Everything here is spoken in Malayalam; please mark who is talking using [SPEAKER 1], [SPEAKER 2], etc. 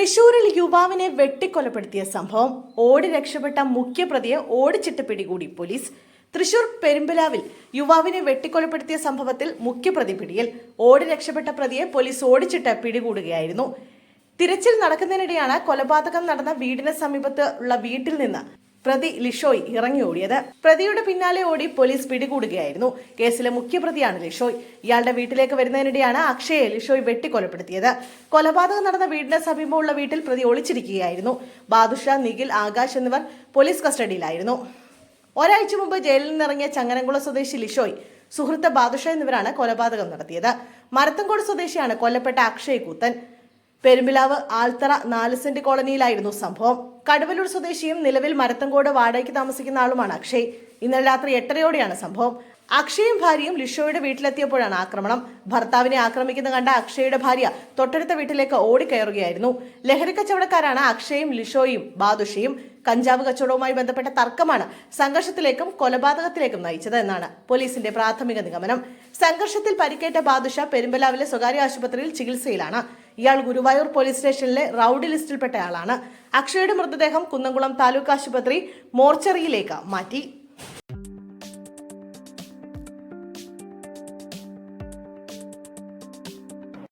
[SPEAKER 1] തൃശൂരിൽ യുവാവിനെ വെട്ടിക്കൊലപ്പെടുത്തിയ സംഭവം. ഓടി രക്ഷപ്പെട്ട മുഖ്യപ്രതിയെ ഓടിച്ചിട്ട് പിടികൂടി പോലീസ്. തൃശൂർ പെരുമ്പലാവിൽ യുവാവിനെ വെട്ടിക്കൊലപ്പെടുത്തിയ സംഭവത്തിൽ മുഖ്യപ്രതി പിടിയിൽ. ഓടി രക്ഷപ്പെട്ട പ്രതിയെ പോലീസ് ഓടിച്ചിട്ട് പിടികൂടുകയായിരുന്നു. തിരച്ചിൽ നടക്കുന്നതിനിടെയാണ് കൊലപാതകം നടന്ന വീടിന് സമീപത്ത് ഉള്ള വീട്ടിൽ നിന്ന് പ്രതി ലിഷോയ് ഇറങ്ങി ഓടിയത്. പ്രതിയുടെ പിന്നാലെ ഓടി പോലീസ് പിടികൂടുകയായിരുന്നു. കേസിലെ മുഖ്യപ്രതിയാണ് ലിഷോയ്. ഇയാളുടെ വീട്ടിലേക്ക് വരുന്നതിനിടെയാണ് അക്ഷയെ ലിഷോയ് വെട്ടിക്കൊലപ്പെടുത്തിയത്. കൊലപാതകം നടന്ന വീടിന് സമീപമുള്ള വീട്ടിൽ പ്രതി ഒളിച്ചിരിക്കുകയായിരുന്നു. ബാദുഷ, നിഖിൽ, ആകാശ് എന്നിവർ പോലീസ് കസ്റ്റഡിയിലായിരുന്നു. ഒരാഴ്ച മുമ്പ് ജയിലിൽ നിന്നിറങ്ങിയ ചങ്ങനംകുളം സ്വദേശി ലിഷോയ്, സുഹൃത്ത് ബാദുഷ എന്നിവരാണ് കൊലപാതകം നടത്തിയത്. മരത്തങ്കോട് സ്വദേശിയാണ് കൊല്ലപ്പെട്ട അക്ഷയ് കൂത്തൻ. പെരുമ്പിലാവ് ആൽത്തറ 4 സെന്റ് കോളനിയിലായിരുന്നു സംഭവം. കടുവലൂർ സ്വദേശിയും നിലവിൽ മരത്തങ്കോട് വാടകയ്ക്ക് താമസിക്കുന്ന ആളുമാണ് അക്ഷയ്. ഇന്നലെ രാത്രി 8:30യോടെയാണ് സംഭവം. അക്ഷയും ഭാര്യയും ലിഷോയുടെ വീട്ടിലെത്തിയപ്പോഴാണ് ആക്രമണം. ഭർത്താവിനെ ആക്രമിക്കുന്ന കണ്ട അക്ഷയുടെ ഭാര്യ തൊട്ടടുത്ത വീട്ടിലേക്ക് ഓടിക്കയറുകയായിരുന്നു. ലഹരി കച്ചവടക്കാരാണ് അക്ഷയും ലിഷോയും ബാദുഷയും. കഞ്ചാവ് കച്ചവടവുമായി ബന്ധപ്പെട്ട തർക്കമാണ് സംഘർഷത്തിലേക്കും കൊലപാതകത്തിലേക്കും നയിച്ചത് എന്നാണ് പോലീസിന്റെ പ്രാഥമിക നിഗമനം. സംഘർഷത്തിൽ പരിക്കേറ്റ ബാദുഷ പെരുമ്പലാവിലെ സ്വകാര്യ ആശുപത്രിയിൽ ചികിത്സയിലാണ്. ഇയാൾ ഗുരുവായൂർ പോലീസ് സ്റ്റേഷനിലെ റൌഡി ലിസ്റ്റിൽപ്പെട്ട ആളാണ്. അക്ഷയുടെ മൃതദേഹം കുന്നംകുളം താലൂക്ക് ആശുപത്രി മോർച്ചറിയിലേക്ക് മാറ്റി.